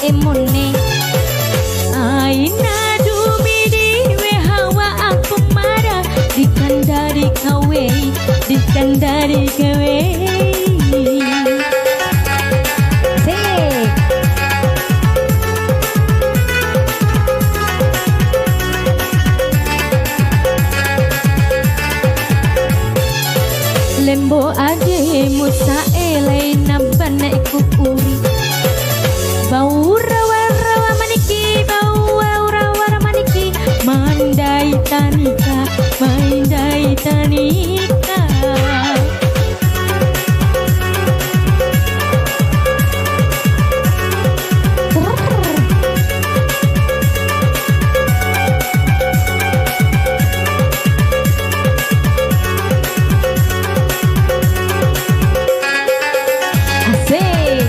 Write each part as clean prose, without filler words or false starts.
emone aina dumidi we hawa aku marah dikandari kawe lembo ade musa elai nabana iku uri bau rawa maniki mandai tanika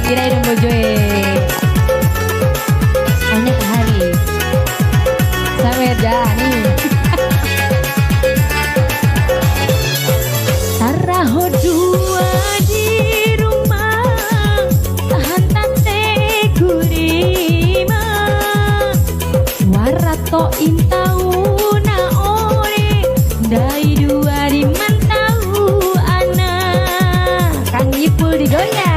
Kirain bojoe banyak hari sampai jani taraho dua di rumah tahan tate kurima warato intau na ore dai dua di mantau anak kang ipul digoyang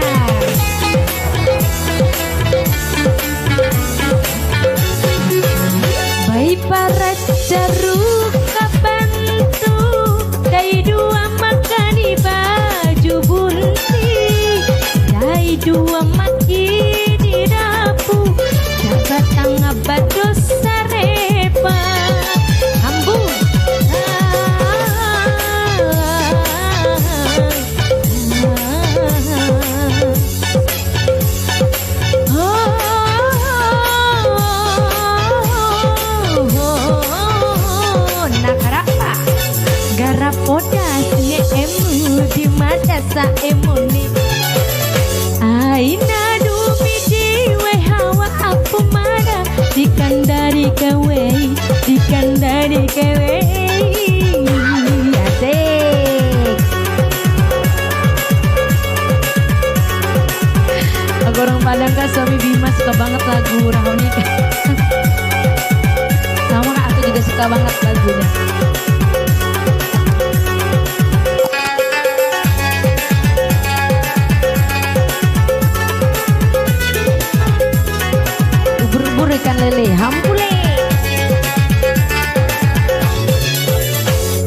para jaruk kabantu dai dua makani baju bunti dai dua maki di dapu dapat tangga bados sarepa ambu podas ne emu di mata sa emoni aina dumidi we hawa aku marah dikandari kawe asik aku orang Padang kan suami Bima suka banget lagu Rahoni sama aku juga suka banget lagunya. Ikan lele hampule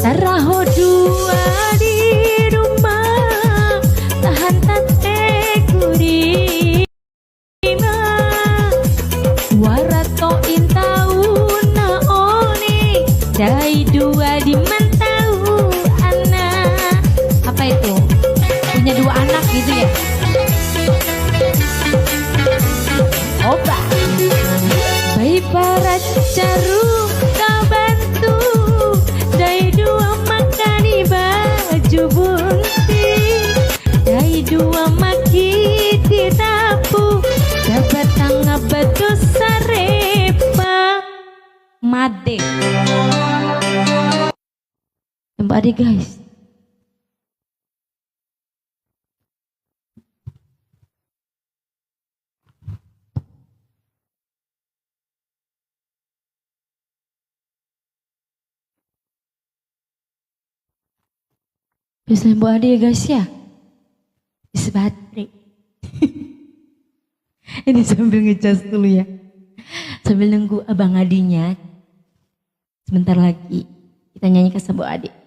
taraho dua di rumah tahan tate kurima warato intau na oni dai dua di mantau anak apa itu punya dua anak gitu ya oba para caru kabantu dai dua makani baju bunti dai dua maki ditapu dapat tangga batu sarepa made kembali guys. Bisa Mbak Adi ya guys ya. Bisa baterai. Ini sambil ngecas dulu ya. Sambil nunggu abang Adinya. Sebentar lagi kita nyanyi ke Mbak Adi.